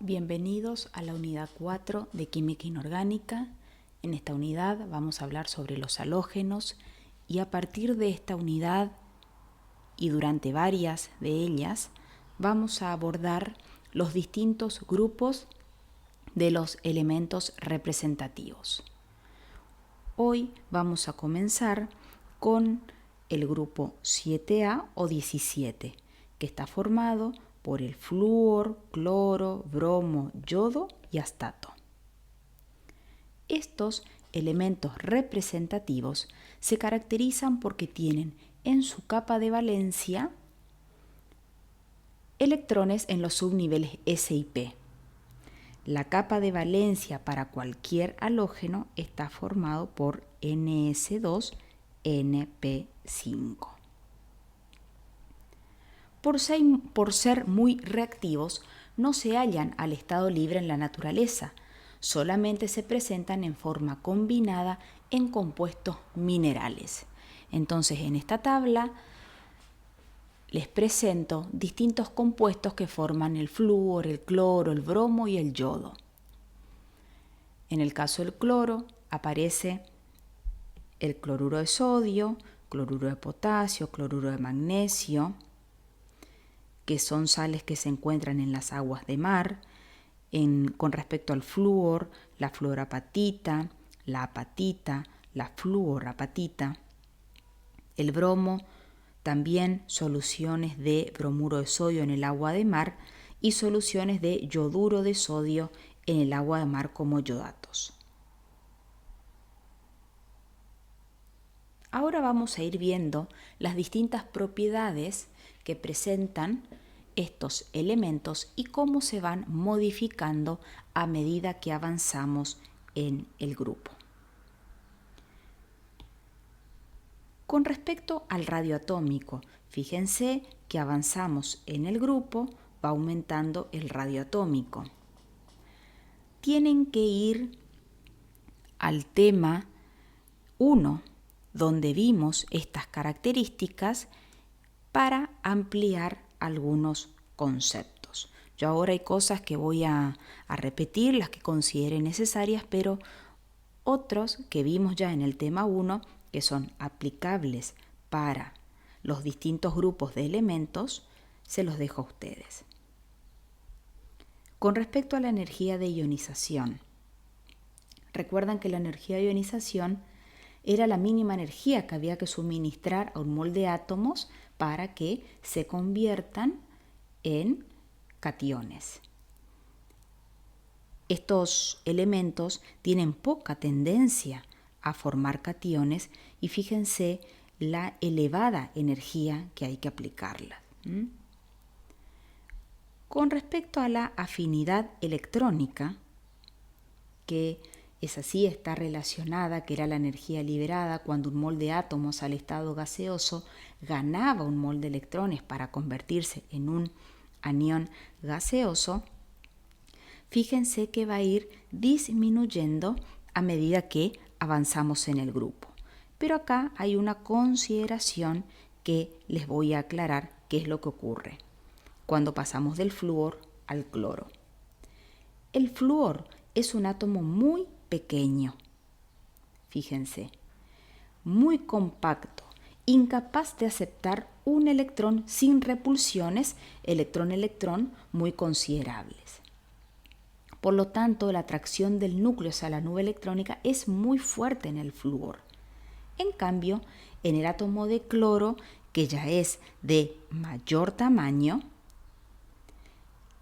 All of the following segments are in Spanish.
Bienvenidos a la unidad 4 de Química Inorgánica. En esta unidad vamos a hablar sobre los halógenos y a partir de esta unidad y durante varias de ellas vamos a abordar los distintos grupos de los elementos representativos. Hoy vamos a comenzar con el grupo 7A o 17, que está formado por el flúor, cloro, bromo, yodo y astato. Estos elementos representativos se caracterizan porque tienen en su capa de valencia electrones en los subniveles S y P. La capa de valencia para cualquier halógeno está formado por NS2, NP5. Por ser muy reactivos, no se hallan al estado libre en la naturaleza, solamente se presentan en forma combinada en compuestos minerales. Entonces, en esta tabla les presento distintos compuestos que forman el flúor, el cloro, el bromo y el yodo. En el caso del cloro aparece el cloruro de sodio, cloruro de potasio, cloruro de magnesio, que son sales que se encuentran en las aguas de mar. Con respecto al flúor, la fluorapatita, la apatita, la fluorapatita. El bromo, también soluciones de bromuro de sodio en el agua de mar y soluciones de yoduro de sodio en el agua de mar como yodatos. Ahora vamos a ir viendo las distintas propiedades que presentan estos elementos y cómo se van modificando a medida que avanzamos en el grupo. Con respecto al radioatómico, fíjense que avanzamos en el grupo, va aumentando el radioatómico. Tienen que ir al tema 1, donde vimos estas características para ampliar algunos conceptos. Yo ahora hay cosas que voy a repetir, las que considere necesarias, pero otros que vimos ya en el tema 1, que son aplicables para los distintos grupos de elementos, se los dejo a ustedes. Con respecto a la energía de ionización, recuerdan que la energía de ionización era la mínima energía que había que suministrar a un mol de átomos para que se conviertan en cationes. Estos elementos tienen poca tendencia a formar cationes y fíjense la elevada energía que hay que aplicarla. Con respecto a la afinidad electrónica, que es así, está relacionada, que era la energía liberada cuando un mol de átomos al estado gaseoso ganaba un mol de electrones para convertirse en un anión gaseoso. Fíjense que va a ir disminuyendo a medida que avanzamos en el grupo. Pero acá hay una consideración que les voy a aclarar qué es lo que ocurre cuando pasamos del flúor al cloro. El flúor es un átomo muy pequeño, fíjense, muy compacto, incapaz de aceptar un electrón sin repulsiones, electrón-electrón, muy considerables. Por lo tanto, la atracción del núcleo hacia la nube electrónica es muy fuerte en el flúor. En cambio, en el átomo de cloro, que ya es de mayor tamaño,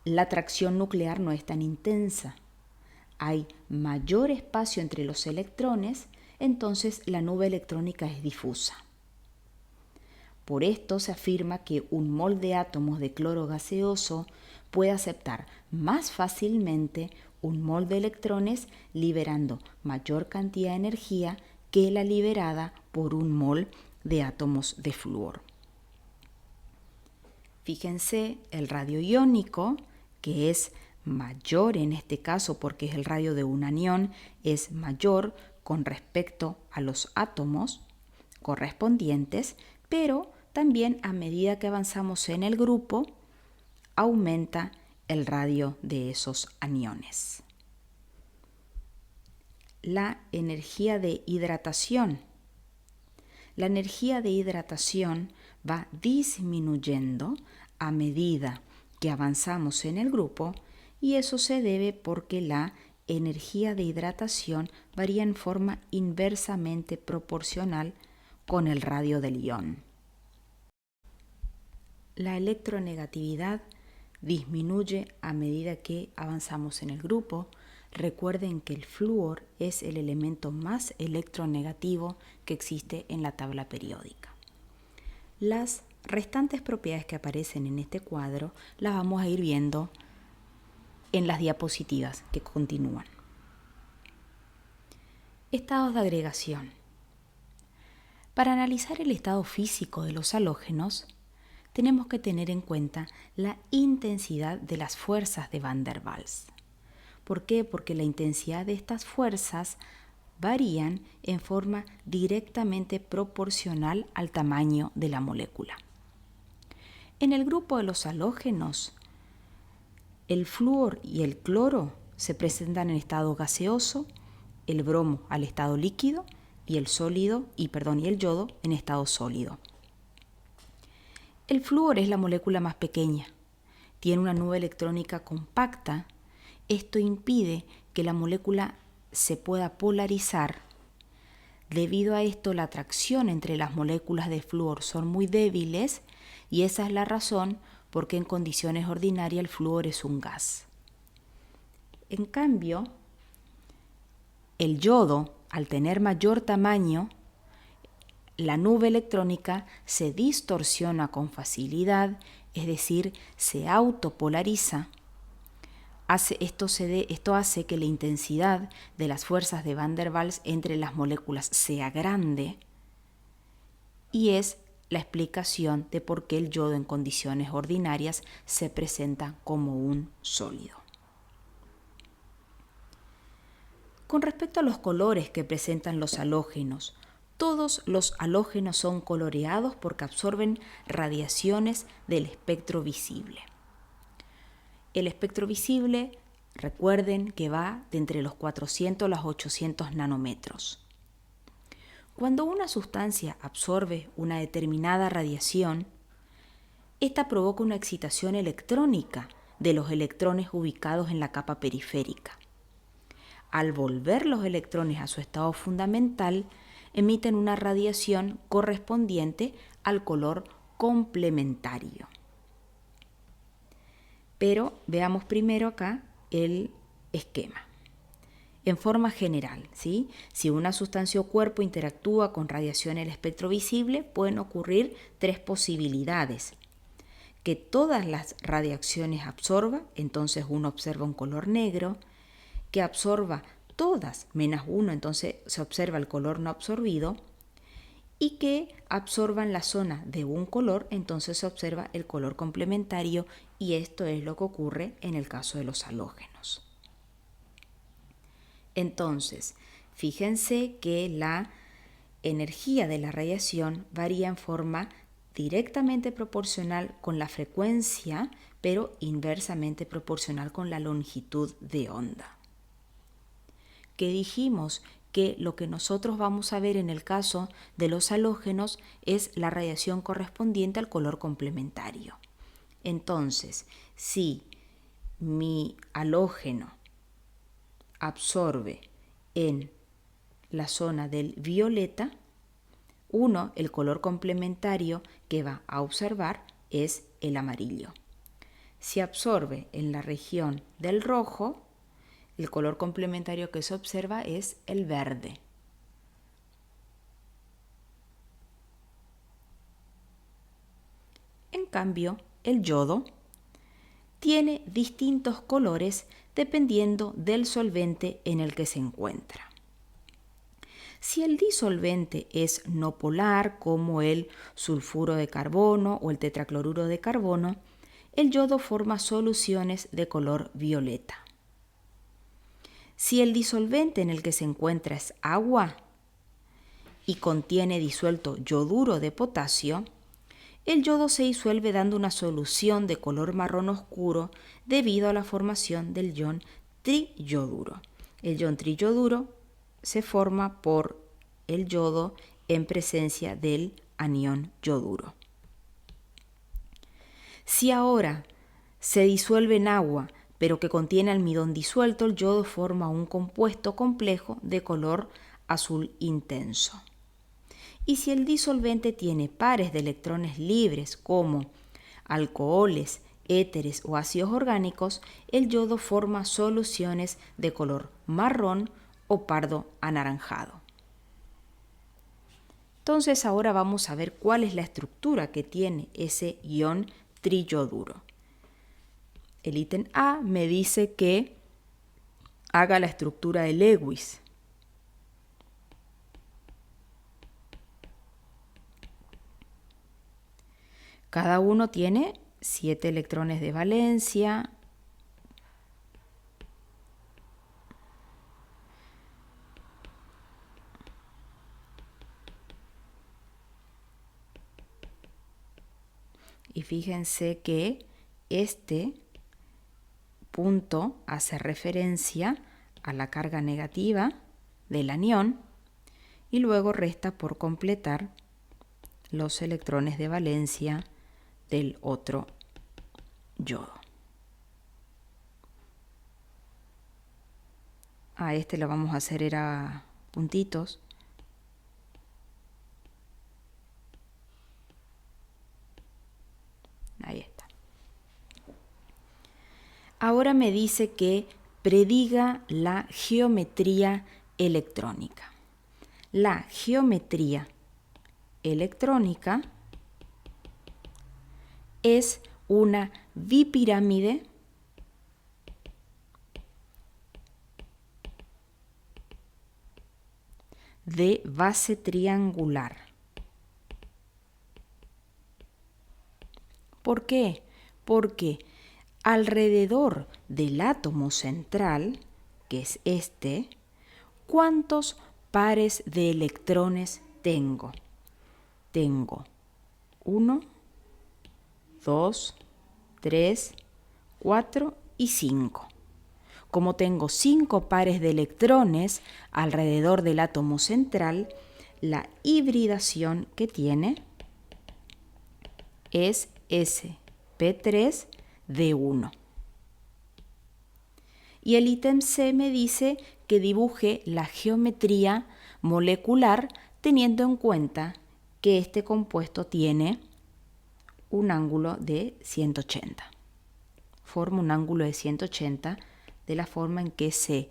la atracción nuclear no es tan intensa. Hay mayor espacio entre los electrones, entonces la nube electrónica es difusa. Por esto se afirma que un mol de átomos de cloro gaseoso puede aceptar más fácilmente un mol de electrones liberando mayor cantidad de energía que la liberada por un mol de átomos de flúor. Fíjense, el radio iónico, que es mayor en este caso porque es el radio de un anión, es mayor con respecto a los átomos correspondientes, pero también a medida que avanzamos en el grupo, aumenta el radio de esos aniones. La energía de hidratación. La energía de hidratación va disminuyendo a medida que avanzamos en el grupo, y eso se debe porque la energía de hidratación varía en forma inversamente proporcional con el radio del ion. La electronegatividad disminuye a medida que avanzamos en el grupo. Recuerden que el flúor es el elemento más electronegativo que existe en la tabla periódica. Las restantes propiedades que aparecen en este cuadro las vamos a ir viendo en las diapositivas que continúan. Estados de agregación. Para analizar el estado físico de los halógenos, tenemos que tener en cuenta la intensidad de las fuerzas de Van der Waals. ¿Por qué? Porque la intensidad de estas fuerzas varían en forma directamente proporcional al tamaño de la molécula. En el grupo de los halógenos, el flúor y el cloro se presentan en estado gaseoso, el bromo al estado líquido y el yodo en estado sólido. El flúor es la molécula más pequeña, tiene una nube electrónica compacta. Esto impide que la molécula se pueda polarizar. Debido a esto, la atracción entre las moléculas de flúor son muy débiles, y esa es la razón por qué en condiciones ordinarias el flúor es un gas. En cambio, el yodo, al tener mayor tamaño, la nube electrónica se distorsiona con facilidad, es decir, se autopolariza. Esto hace que la intensidad de las fuerzas de Van der Waals entre las moléculas sea grande, y es la explicación de por qué el yodo en condiciones ordinarias se presenta como un sólido. Con respecto a los colores que presentan los halógenos, todos los halógenos son coloreados porque absorben radiaciones del espectro visible. El espectro visible, recuerden que va de entre los 400 a los 800 nanómetros. Cuando una sustancia absorbe una determinada radiación, esta provoca una excitación electrónica de los electrones ubicados en la capa periférica. Al volver los electrones a su estado fundamental, emiten una radiación correspondiente al color complementario. Pero veamos primero acá el esquema. En forma general, ¿sí? Si una sustancia o cuerpo interactúa con radiación en el espectro visible, pueden ocurrir tres posibilidades. Que todas las radiaciones absorba, entonces uno observa un color negro. Que absorba todas menos uno, entonces se observa el color no absorbido. Y que absorban la zona de un color, entonces se observa el color complementario, y esto es lo que ocurre en el caso de los halógenos. Entonces, fíjense que la energía de la radiación varía en forma directamente proporcional con la frecuencia, pero inversamente proporcional con la longitud de onda. Que dijimos que lo que nosotros vamos a ver en el caso de los halógenos es la radiación correspondiente al color complementario. Entonces, si mi halógeno absorbe en la zona del violeta, el color complementario que va a observar es el amarillo. Si absorbe en la región del rojo, el color complementario que se observa es el verde. En cambio, el yodo tiene distintos colores dependiendo del solvente en el que se encuentra. Si el disolvente es no polar, como el sulfuro de carbono o el tetracloruro de carbono, el yodo forma soluciones de color violeta. Si el disolvente en el que se encuentra es agua y contiene disuelto yoduro de potasio, el yodo se disuelve dando una solución de color marrón oscuro debido a la formación del ion triyoduro. El ion triyoduro se forma por el yodo en presencia del anión yoduro. Si ahora se disuelve en agua, pero que contiene almidón disuelto, el yodo forma un compuesto complejo de color azul intenso. Y si el disolvente tiene pares de electrones libres como alcoholes, éteres o ácidos orgánicos, el yodo forma soluciones de color marrón o pardo anaranjado. Entonces ahora vamos a ver cuál es la estructura que tiene ese ion triyoduro. El ítem A me dice que haga la estructura de Lewis. Cada uno tiene 7 electrones de valencia. Y fíjense que este punto hace referencia a la carga negativa del anión y luego resta por completar los electrones de valencia del otro yodo. A este lo vamos a hacer era puntitos. Ahí está. Ahora me dice que prediga la geometría electrónica. La geometría electrónica es una bipirámide de base triangular. ¿Por qué? Porque alrededor del átomo central, que es este, ¿cuántos pares de electrones tengo? Tengo 1, 2, 3, 4 y 5. Como tengo 5 pares de electrones alrededor del átomo central, la hibridación que tiene es sp3d1. Y el ítem C me dice que dibuje la geometría molecular teniendo en cuenta que este compuesto tiene un ángulo de 180. Forma un ángulo de 180 de la forma en que se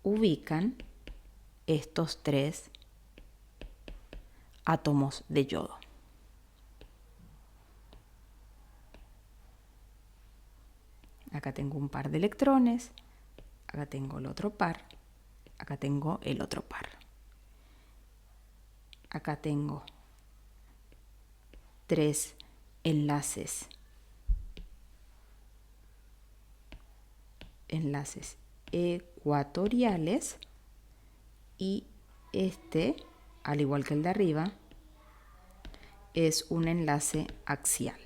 ubican estos 3 átomos de yodo. Acá tengo un par de electrones, acá tengo el otro par, acá tengo el otro par. Acá tengo 3 enlaces ecuatoriales y este, al igual que el de arriba, es un enlace axial.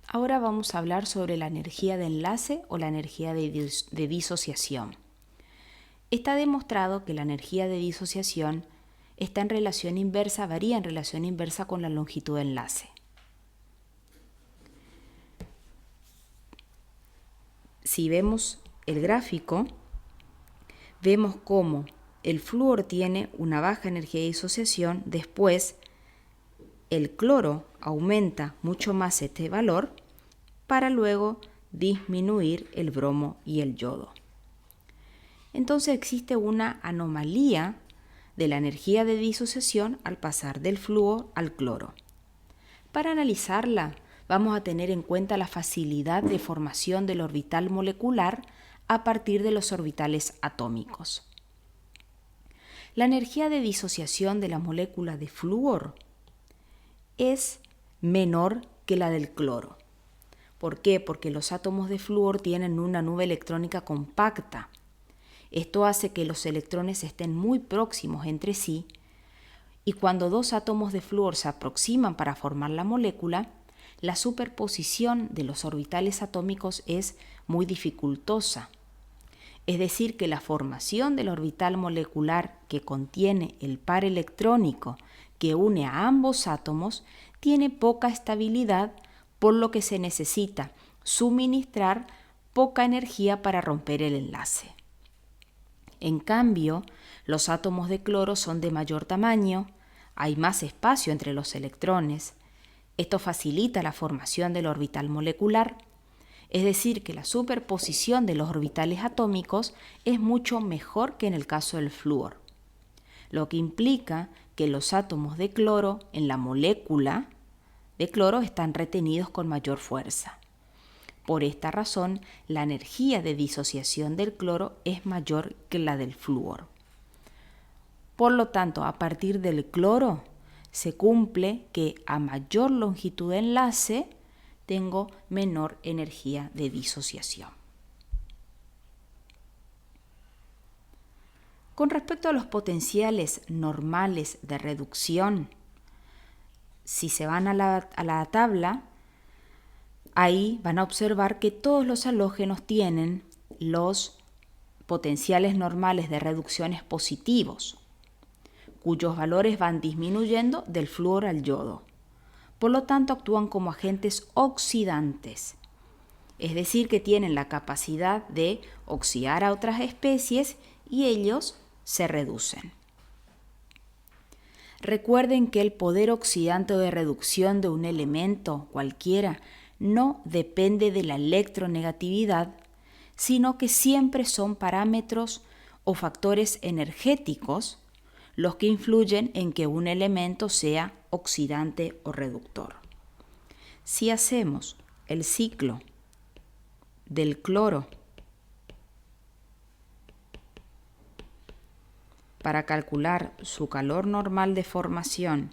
Ahora vamos a hablar sobre la energía de enlace o la energía de disociación. Está demostrado que la energía de disociación está en relación inversa, varía en relación inversa con la longitud de enlace. Si vemos el gráfico, vemos cómo el flúor tiene una baja energía de disociación, después el cloro aumenta mucho más este valor para luego disminuir el bromo y el yodo. Entonces existe una anomalía de la energía de disociación al pasar del flúor al cloro. Para analizarla, vamos a tener en cuenta la facilidad de formación del orbital molecular a partir de los orbitales atómicos. La energía de disociación de la molécula de flúor es menor que la del cloro. ¿Por qué? Porque los átomos de flúor tienen una nube electrónica compacta. Esto hace que los electrones estén muy próximos entre sí Y cuando dos átomos de flúor se aproximan para formar la molécula, la superposición de los orbitales atómicos es muy dificultosa. Es decir, que la formación del orbital molecular que contiene el par electrónico que une a ambos átomos tiene poca estabilidad, por lo que se necesita suministrar poca energía para romper el enlace. En cambio, los átomos de cloro son de mayor tamaño, hay más espacio entre los electrones. Esto facilita la formación del orbital molecular, es decir, que la superposición de los orbitales atómicos es mucho mejor que en el caso del flúor, lo que implica que los átomos de cloro en la molécula de cloro están retenidos con mayor fuerza. Por esta razón, la energía de disociación del cloro es mayor que la del flúor. Por lo tanto, a partir del cloro se cumple que a mayor longitud de enlace tengo menor energía de disociación. Con respecto a los potenciales normales de reducción, si se van a la tabla, ahí van a observar que todos los halógenos tienen los potenciales normales de reducciones positivos, cuyos valores van disminuyendo del flúor al yodo. Por lo tanto, actúan como agentes oxidantes, es decir, que tienen la capacidad de oxidar a otras especies y ellos se reducen. Recuerden que el poder oxidante o de reducción de un elemento cualquiera no depende de la electronegatividad, sino que siempre son parámetros o factores energéticos los que influyen en que un elemento sea oxidante o reductor. Si hacemos el ciclo del cloro para calcular su calor normal de formación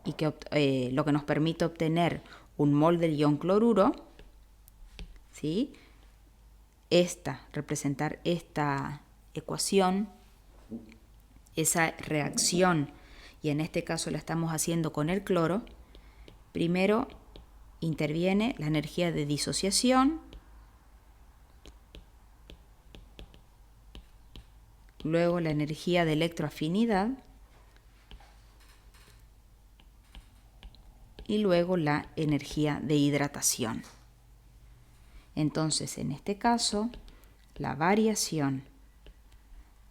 y que lo que nos permite obtener un mol del ion cloruro, ¿sí? Representar esta ecuación, esa reacción, y en este caso la estamos haciendo con el cloro, primero interviene la energía de disociación, luego la energía de electroafinidad y luego la energía de hidratación. Entonces, en este caso, la variación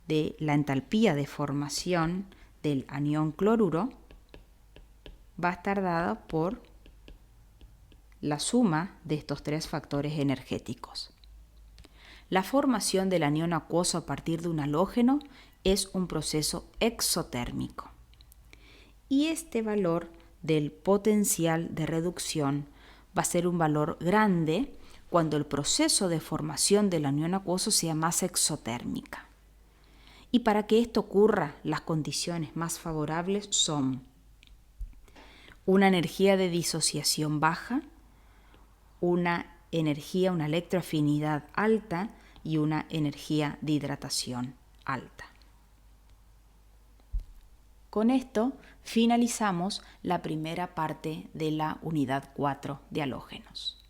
de la entalpía de formación del anión cloruro va a estar dada por la suma de estos tres factores energéticos. La formación del anión acuoso a partir de un halógeno es un proceso exotérmico. Y este valor del potencial de reducción va a ser un valor grande cuando el proceso de formación del anión acuoso sea más exotérmica. Y para que esto ocurra, las condiciones más favorables son una energía de disociación baja, una electroafinidad alta y una energía de hidratación alta. Con esto finalizamos la primera parte de la unidad 4 de halógenos.